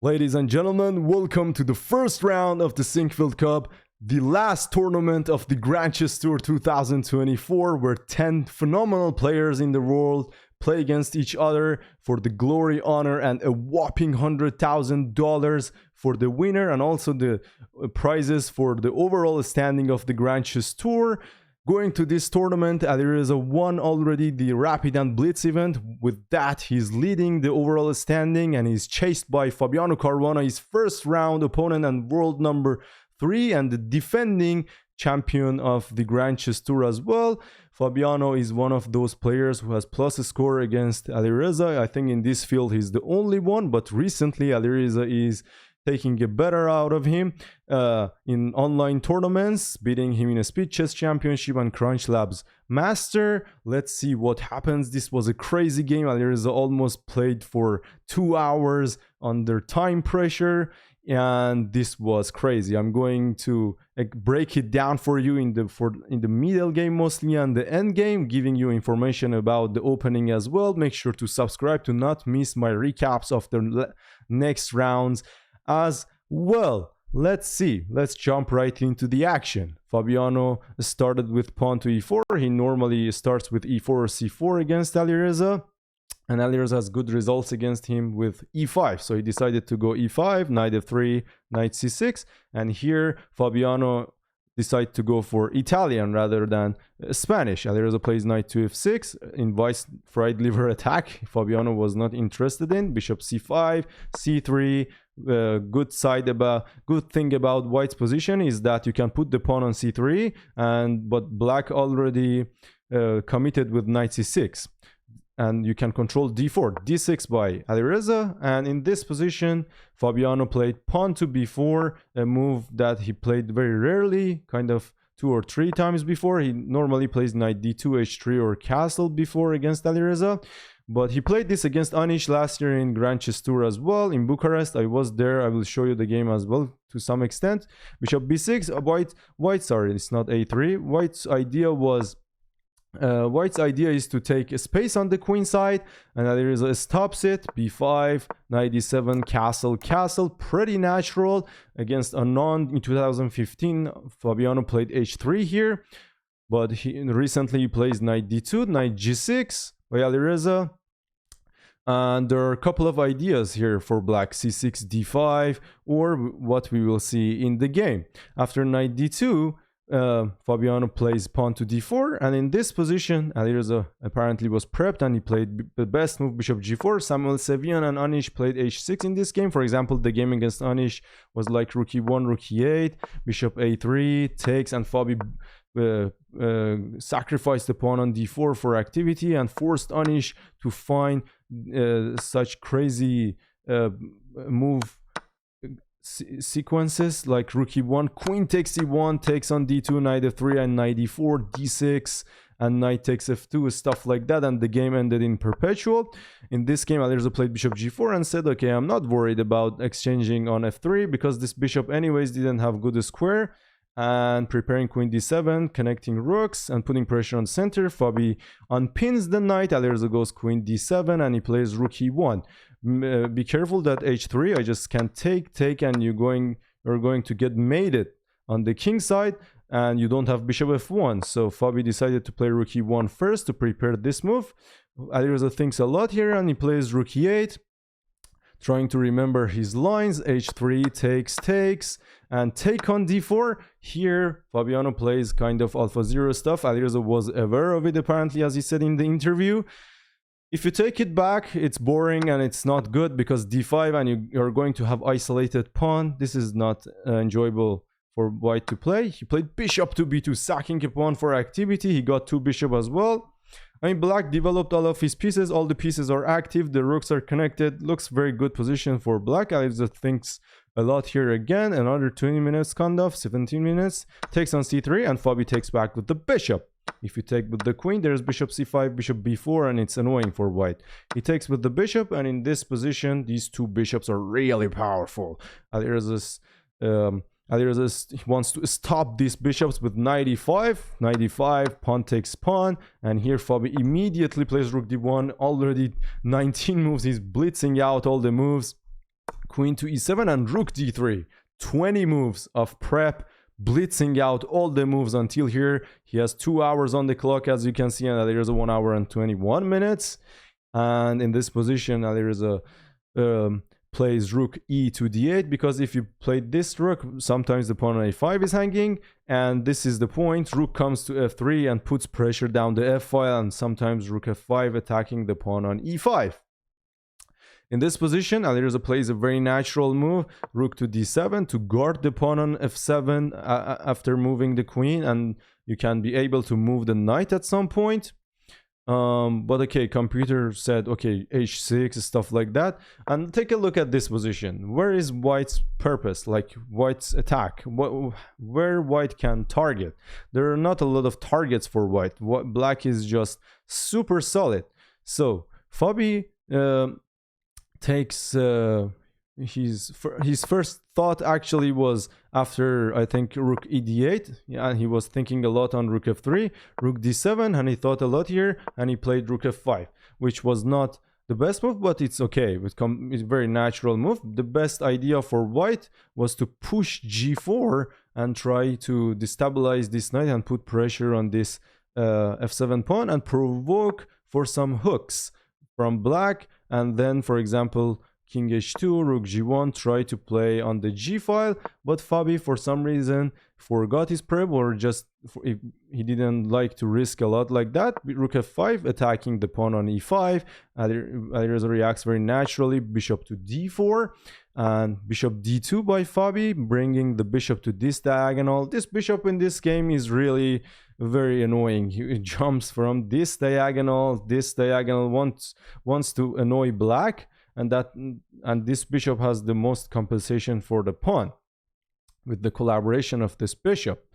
Ladies and gentlemen, welcome to the first round of the Sinquefield Cup, the last tournament of the Grand Chess Tour 2024, where 10 phenomenal players in the world play against each other for the glory, honor, and a whopping $100,000 for the winner, and also the prizes for the overall standing of the Grand Chess Tour. Going to this tournament, Alireza won already the Rapid and Blitz event. With that, he's leading the overall standing and he's chased by Fabiano Caruana, his first round opponent and world number 3 and the defending champion of the Grand Chess Tour as well. Fabiano is one of those players who has plus a score against Alireza. I think in this field he's the only one, but recently Alireza is taking a better out of him in online tournaments, beating him in a Speed Chess Championship and Crunch Labs Master. Let's see what happens. This was a crazy game. Alireza almost played for 2 hours under time pressure, and this was crazy. I'm going to break it down for you in the middle game mostly and the end game, giving you information about the opening as well. Make sure to subscribe to not miss my recaps of the next rounds as well. Let's see. Let's jump right into the action. Fabiano started with pawn to e4. He normally starts with e4 or c4 against Alireza, and Alireza has good results against him with e5. So he decided to go e5, knight f3, knight c6, and here Fabiano decided to go for Italian rather than Spanish. Alireza plays knight to f6, invites fried liver attack. Fabiano was not interested in. Bishop c5, c3. Good thing about white's position is that you can put the pawn on c3, but black already committed with knight c6, and you can control d4, d6 by Alireza. And in this position, Fabiano played pawn to b4, a move that he played very rarely, kind of 2 or 3 times before. He normally plays knight d2, h3, or castle before against Alireza. But he played this against Anish last year in Grand Chess Tour as well in Bucharest. I was there. I will show you the game as well to some extent. Bishop b6. Sorry, it's not a3. White's idea is to take a space on the queen side, and Alireza stops it. b5, knight d7, castle, castle. Pretty natural against Anand in 2015. Fabiano played h3 here, but recently he plays knight d2, knight g6 by Alireza. And there are a couple of ideas here for black: c6, d5, or what we will see in the game. After knight d2, Fabiano plays pawn to d4, and in this position, Alireza apparently was prepped and he played the best move, bishop g4. Samuel Sevian and Anish played h6 in this game. For example, the game against Anish was like rook e1, rook e8, bishop a3, takes, and Fabi sacrificed the pawn on d4 for activity and forced Anish to find such crazy move sequences like rook e1, queen takes e1, takes on d2, knight f3, and knight e4, d6, and knight takes f2, stuff like that, and the game ended in perpetual. In this game, Alireza played bishop g4 and said, okay, I'm not worried about exchanging on f3 because this bishop anyways didn't have good square, and preparing queen d7, connecting rooks and putting pressure on center. Fabi unpins the knight. Alireza goes queen d7 and he plays rook e1. Be careful that h3. I just can't take, and you're going to get mated on the king side, and you don't have bishop f1. So Fabi decided to play rook e1 first to prepare this move. Alireza thinks a lot here and he plays rook e8, trying to remember his lines. h3, takes, and take on d4. Here, Fabiano plays kind of alpha zero stuff. Alireza was aware of it, apparently, as he said in the interview. If you take it back, it's boring and it's not good because d5 and you're going to have isolated pawn. This is not enjoyable for white to play. He played bishop to b2, sacking a pawn for activity. He got 2 bishop as well. I mean, black developed all of his pieces. All the pieces are active. The rooks are connected. Looks very good position for black. Alireza thinks a lot here again. Another 20 minutes kind of, 17 minutes. Takes on c3 and Fabi takes back with the bishop. If you take with the queen, there's bishop c5, bishop b4, and it's annoying for white. He takes with the bishop, and in this position, these 2 bishops are really powerful. Alireza wants to stop these bishops with knight e5, pawn takes pawn, and here Fabi immediately plays rook d1. Already 19 moves, he's blitzing out all the moves. queen to e7 and rook d3. 20 moves of prep, blitzing out all the moves until here. He has 2 hours on the clock, as you can see, and there is a 1 hour and 21 minutes. And in this position, there is a plays rook e to d8, because if you play this rook, sometimes the pawn on a5 is hanging, and this is the point. Rook comes to f3 and puts pressure down the f file, and sometimes rook f5 attacking the pawn on e5. In this position, Alireza plays a very natural move, rook to d7, to guard the pawn on f7 after moving the queen, and you can be able to move the knight at some point. But okay, computer said, okay, h6, stuff like that. And take a look at this position. Where is white's purpose, like white's attack? Where white can target? There are not a lot of targets for white. Black is just super solid. So Fabi takes his first thought actually was after, I think, rook e d8, and he was thinking a lot on rook f3, rook d7, and he thought a lot here, and he played rook f5, which was not the best move, but it's okay. It's a very natural move. The best idea for white was to push g4 and try to destabilize this knight and put pressure on this f7 pawn and provoke for some hooks from black. And then, for example, king h2, rook g1, try to play on the g file, but Fabi for some reason forgot his prep, or just he didn't like to risk a lot like that. Rook f5, attacking the pawn on e5. Alireza reacts very naturally, bishop to d4, and bishop d2 by Fabi, bringing the bishop to this diagonal. This bishop in this game is really very annoying. He jumps from this diagonal wants to annoy black, and this bishop has the most compensation for the pawn with the collaboration of this bishop.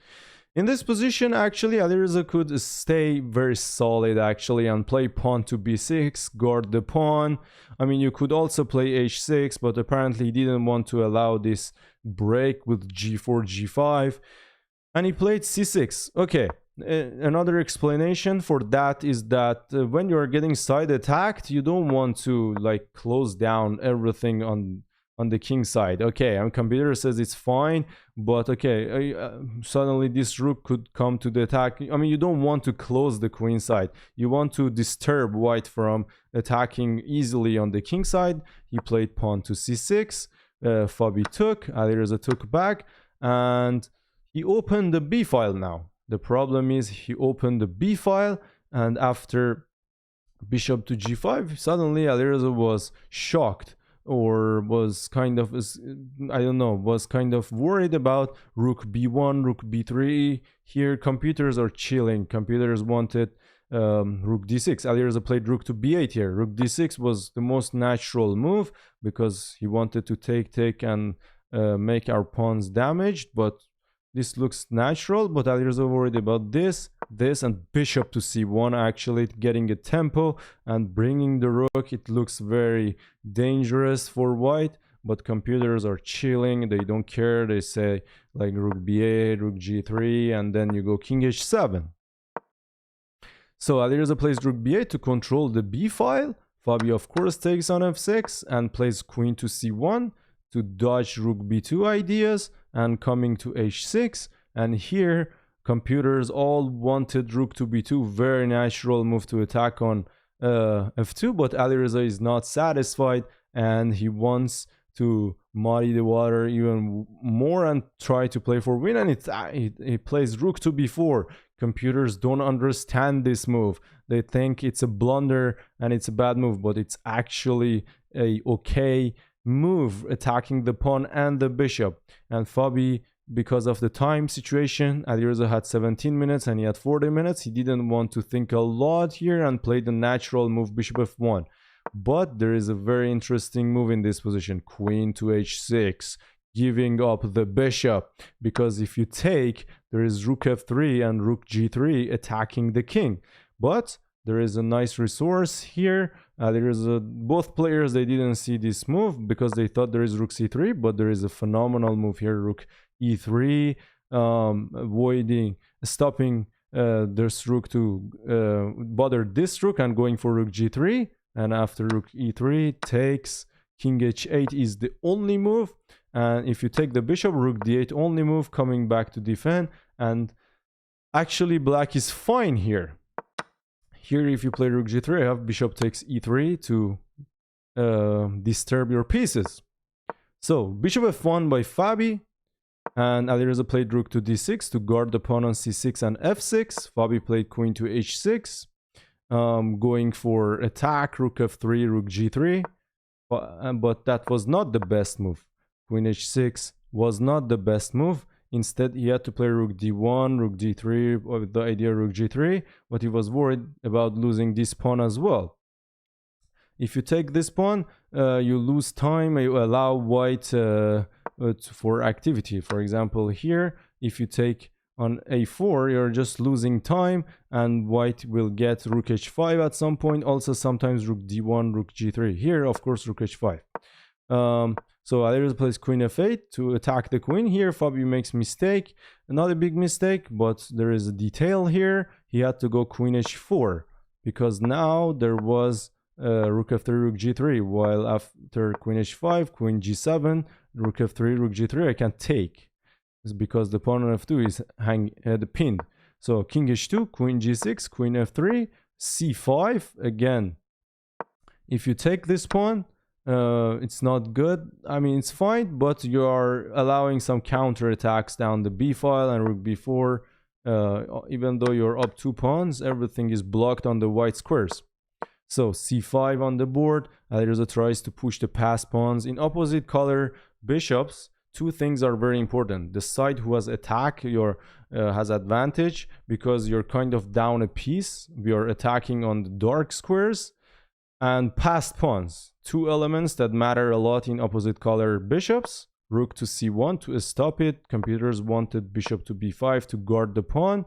In this position, actually, Alireza could stay very solid, actually, and play pawn to b6, guard the pawn. I mean, you could also play h6, but apparently he didn't want to allow this break with g4, g5, and he played c6. Okay, another explanation for that is that when you're getting side attacked, you don't want to like close down everything on the king side. Okay, and computer says it's fine, but okay, suddenly this rook could come to the attack. I mean, you don't want to close the queen side. You want to disturb white from attacking easily on the king side. He played pawn to c6. Fabi took, Alireza took back, and he opened the b file now. The problem is he opened the b file, and after bishop to g5, suddenly Alireza was shocked, or was kind of, I don't know, was kind of worried about rook b1, rook b3. Here computers are chilling. Computers wanted rook d6. Alireza played rook to b8 here. Rook d6 was the most natural move because he wanted to take and make our pawns damaged, but this looks natural. But Alireza worried about this, and bishop to c1, actually getting a tempo and bringing the rook. It looks very dangerous for white, but computers are chilling. They don't care. They say like rook b8, rook g3, and then you go king h7. So Alireza plays rook b8 to control the b file. Fabi, of course, takes on f6 and plays queen to c1 to dodge rook b2 ideas, and coming to h6. And here computers all wanted rook to b2, very natural move to attack on f2, but Alireza is not satisfied, and he wants to muddy the water even more and try to play for win, and he plays rook to b4. Computers don't understand this move. They think it's a blunder and it's a bad move, but it's actually a okay move, attacking the pawn and the bishop. And Fabi, because of the time situation, Alireza had 17 minutes and he had 40 minutes. He didn't want to think a lot here and played the natural move bishop f1. But there is a very interesting move in this position, queen to h6, giving up the bishop, because if you take, there is rook f3 and rook g3 attacking the king. But there is a nice resource here. Both players, they didn't see this move because they thought there is rook c3, but there is a phenomenal move here, rook e3, stopping this rook to bother this rook and going for rook g3. And after rook e3 takes king h8 is the only move, and if you take the bishop, rook d8 only move, coming back to defend. And actually black is fine here. Here if you play rook g3, I have bishop takes e3 to disturb your pieces. So bishop f1 by Fabi, and Alireza played rook to d6 to guard the pawn on c6 and f6. Fabi played queen to h6, going for attack, rook f3, rook g3, but that was not the best move. Queen h6 was not the best move. Instead, he had to play rook d1, rook d3, with the idea rook g3, but he was worried about losing this pawn as well. If you take this pawn, you lose time, you allow white for activity. For example, here, if you take on a4, you're just losing time, and white will get rook h5 at some point. Also, sometimes rook d1, rook g3. Here, of course, rook h5. So Alireza plays queen f8 to attack the queen. Here, Fabi makes mistake. Not a big mistake, but there is a detail here. He had to go queen h4, because now there was rook f3, rook g3, while after queen h5, queen g7, rook f3, rook g3, I can take. It's because the pawn on f2 is pinned. So king h2, queen g6, queen f3, c5. Again, if you take this pawn, it's not good. I mean, it's fine, but you are allowing some counter attacks down the b file and rook b4. Even though you're up 2 pawns, everything is blocked on the white squares. So c5 on the board. Alireza tries to push the passed pawns. In opposite color bishops, 2 things are very important. The side who has attack has advantage, because you're kind of down a piece. We are attacking on the dark squares. And passed pawns, 2 elements that matter a lot in opposite color bishops. Rook to c1 to stop it. Computers wanted bishop to b5 to guard the pawn.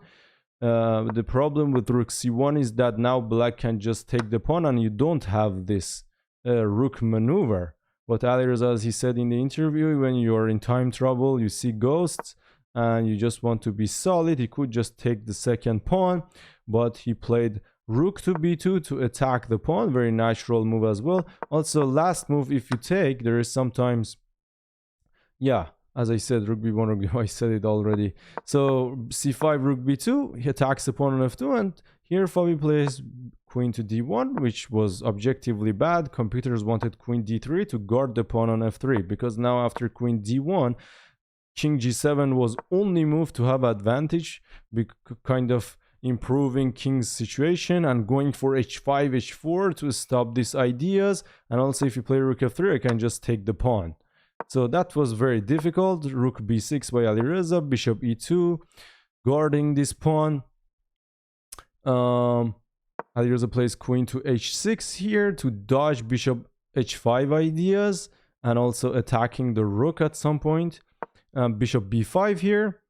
The problem with rook c1 is that now black can just take the pawn, and you don't have this rook maneuver. But Alireza, as he said in the interview, when you're in time trouble, you see ghosts, and you just want to be solid. He could just take the second pawn, but he played rook to b2 to attack the pawn. Very natural move as well. Also, last move, if you take, there is sometimes, yeah, as I said, rook b1, rook b1, I said it already. So c5, rook b2, he attacks the pawn on f2, and here Fabi plays queen to d1, which was objectively bad. Computers wanted queen d3 to guard the pawn on f3, because now after queen d1, king g7 was only move to have advantage, kind of improving king's situation, and going for h5, h4 to stop these ideas. And also, if you play rook f3, I can just take the pawn. So that was very difficult. Rook b6 by Alireza, bishop e2, guarding this pawn. Alireza plays queen to h6 here to dodge bishop h5 ideas, and also attacking the rook at some point. Bishop b5 here.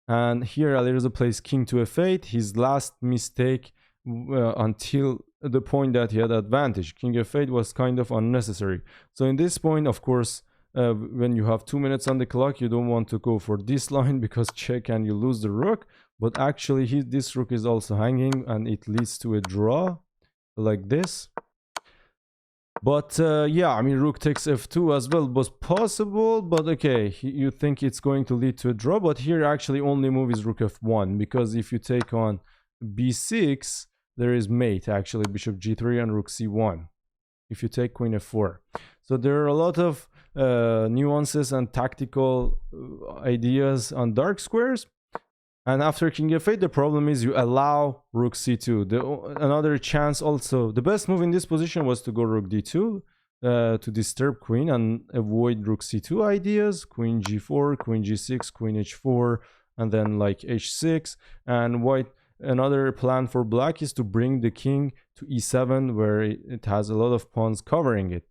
And here Alireza plays king to f8, his last mistake until the point that he had advantage. King f8 was kind of unnecessary. So in this point, of course, when you have 2 minutes on the clock, you don't want to go for this line, because check and you lose the rook. But actually, this rook is also hanging, and it leads to a draw like this. But yeah, I mean, rook takes f2 as well was possible, but okay, you think it's going to lead to a draw, but here actually only move is rook f1, because if you take on b6, there is mate, actually, bishop g3 and rook c1, if you take queen f4. So there are a lot of nuances and tactical ideas on dark squares. And after king f8, the problem is you allow rook c2. Another chance also, the best move in this position was to go rook d2 to disturb queen and avoid rook c2 ideas. Queen g4, queen g6, queen h4, and then like h6. And white, another plan for black is to bring the king to e7, where it has a lot of pawns covering it.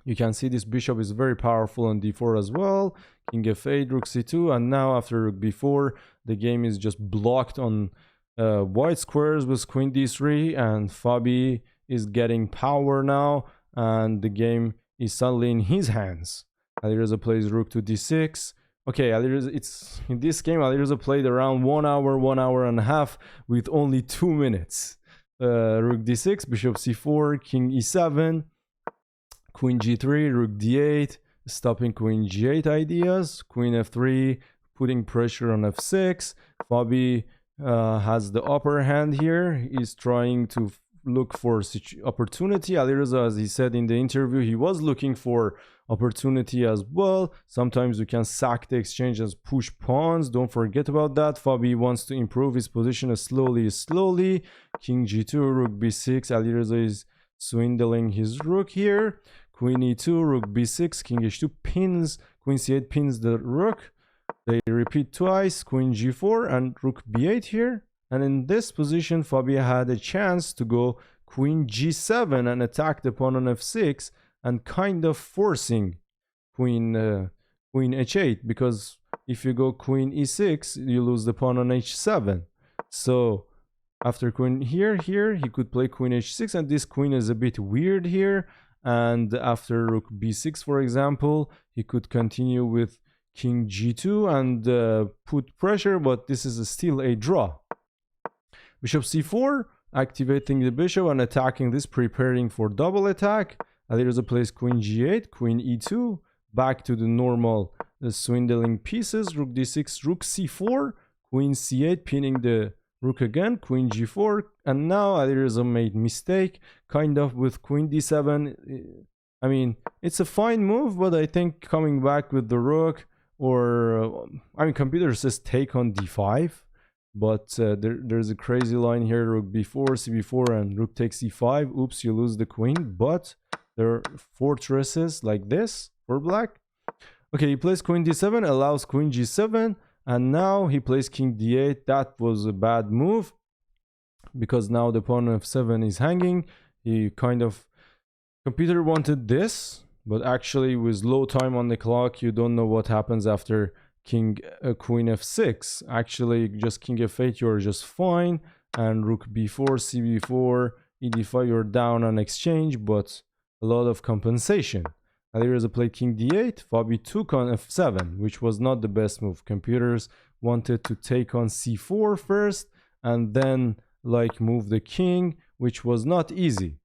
You can see this bishop is very powerful on d4 as well. King f8, rook c2, and now after rook b4, the game is just blocked on white squares with queen d3, and Fabi is getting power now, and the game is suddenly in his hands. Alireza plays rook to d6. Okay, Alireza, in this game, Alireza played around 1 hour and a half with only 2 minutes. Rook d6, bishop c4, king e7, queen g3, rook d8, stopping queen g8 ideas, queen f3, putting pressure on f6. Fabi has the upper hand here. He's trying to look for opportunity. Alireza, as he said in the interview, he was looking for opportunity as well. Sometimes we can sack the exchange and push pawns. Don't forget about that. Fabi wants to improve his position slowly. King g2, rook b6. Alireza is swindling his rook here. Queen e2, rook b6, king h2 pins, queen c8 pins the rook. They repeat twice, queen g4 and rook b8 here. And in this position, Fabi had a chance to go queen g7 and attack the pawn on f6 and kind of forcing queen h8, because if you go queen e6, you lose the pawn on h7. So after queen here, he could play queen h6, and this queen is a bit weird here. And after rook b6, for example, he could continue with king g2 and put pressure, but this is still a draw. Bishop c4, activating the bishop and attacking this, preparing for double attack. Alireza plays queen g8, queen e2, back to the normal swindling pieces. Rook d6, rook c4, queen c8, pinning the rook again, queen g4, and now Alireza made mistake kind of with queen d7. I mean, it's a fine move, but I think coming back with the rook, or I mean, computer says take on d5, but there's a crazy line here, rook b4, cb4, and rook takes e5. Oops, you lose the queen, but there are fortresses like this for black. Okay, he plays queen d7, allows queen g7, and now he plays king d8. That was a bad move, because now the pawn f7 is hanging. He kind of, computer wanted this, but actually with low time on the clock, you don't know what happens after queen f6. Actually, just king f8, you're just fine, and rook b4, cb4, ed5, you're down on exchange, but a lot of compensation. Alireza played king d8, Fabi took on f7, which was not the best move. Computers wanted to take on c4 first, and then like move the king, which was not easy.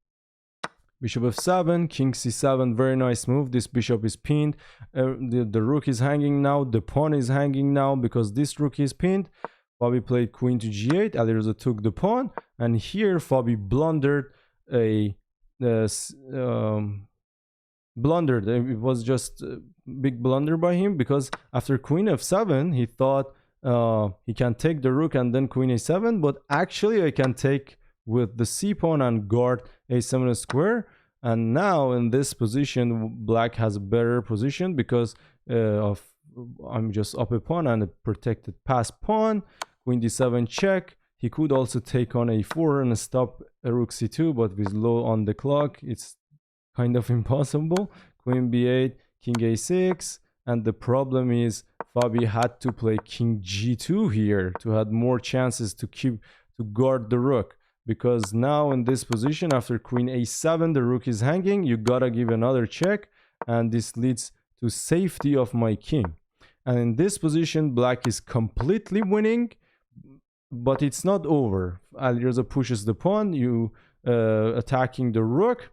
Bishop f7, king c7, very nice move. This bishop is pinned. The rook is hanging now. The pawn is hanging now because this rook is pinned. Fabi played queen to g8. Alireza took the pawn, and here Fabi blundered a blundered. It was just a big blunder by him, because after queen f7, he thought he can take the rook and then queen a7, but actually I can take with the c pawn and guard a7 square. And now in this position, black has a better position because I'm just up a pawn and a protected pass pawn. Queen d7 check. He could also take on a4 and stop a rook c2, but with low on the clock, it's kind of impossible. Queen b8, king a6, and the problem is Fabi had to play king g2 here to have more chances to guard the rook, because now in this position after queen a7 the rook is hanging. You gotta give another check, and this leads to safety of my king. And in this position black is completely winning, but it's not over. Alireza pushes the pawn, you attacking the rook.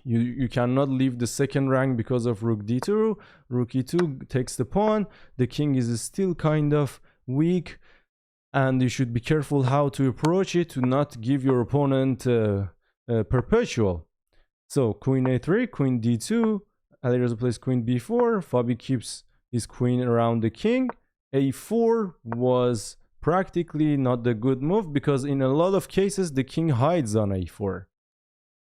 You cannot leave the second rank because of rook d2. Rook e2 takes the pawn. The king is still kind of weak, and you should be careful how to approach it to not give your opponent perpetual. So queen a3, queen d2. Alireza plays queen b4. Fabi keeps his queen around the king. a4 was practically not the good move, because in a lot of cases the king hides on a4.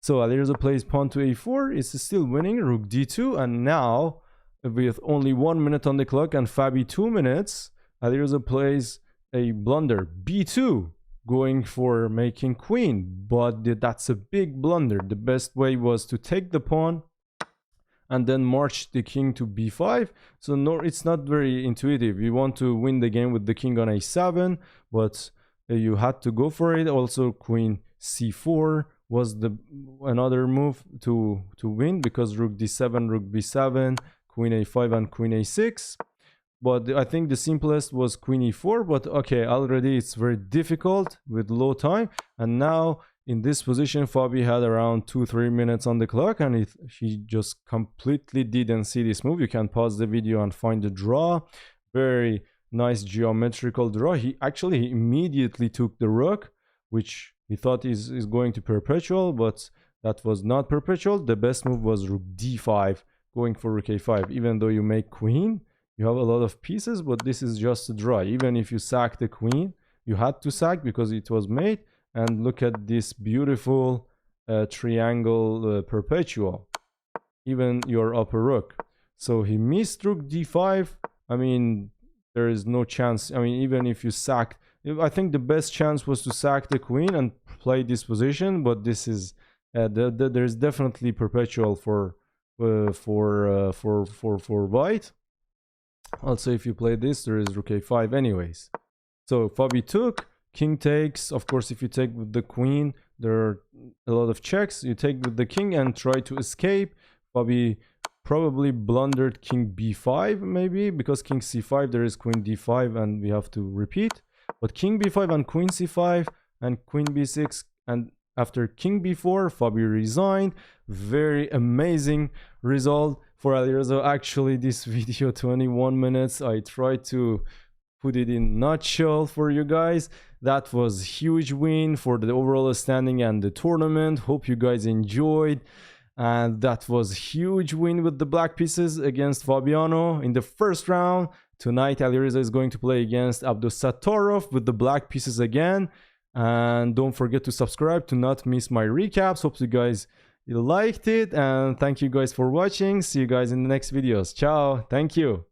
So Alireza plays pawn to a4, it's still winning, rook d2, and now with only 1 minute on the clock and Fabi 2 minutes, Alireza plays a blunder, b2, going for making queen, but that's a big blunder. The best way was to take the pawn and then march the king to b5. So no, it's not very intuitive. You want to win the game with the king on a7, but you had to go for it. Also queen c4 was another move to win, because rook d7, rook b7, queen a5 and queen a6. But I think the simplest was queen e4, but okay, already it's very difficult with low time. And now in this position, Fabi had around 2-3 minutes on the clock, and he just completely didn't see this move. You can pause the video and find the draw. Very nice geometrical draw. He immediately took the rook, which he thought is going to perpetual, but that was not perpetual. The best move was rook d5, going for rook a5. Even though you make queen, you have a lot of pieces, but this is just a draw. Even if you sack the queen, you had to sack because it was mate. And look at this beautiful triangle perpetual, even your upper rook. So he missed rook d5. I mean, there is no chance. I mean, even if you sacked, I think the best chance was to sack the queen and play this position. But this is there's definitely perpetual for white. Also, if you play this, there is rook a5 anyways. So Fabi took. King takes. Of course, if you take with the queen, there are a lot of checks. You take with the king and try to escape. Fabi probably blundered king b5 maybe, because king c5, there is queen d5 and we have to repeat. But king b5 and queen c5 and queen b6, and after king b4, Fabi resigned. Very amazing result for Alireza. Actually, this video 21 minutes. I tried to put it in nutshell for you guys. That was huge win for the overall standing and the tournament. Hope you guys enjoyed. And that was huge win with the black pieces against Fabiano in the first round. Tonight, Alireza is going to play against Abdusattorov with the black pieces again. And don't forget to subscribe to not miss my recaps. Hope you guys liked it. And thank you guys for watching. See you guys in the next videos. Ciao. Thank you.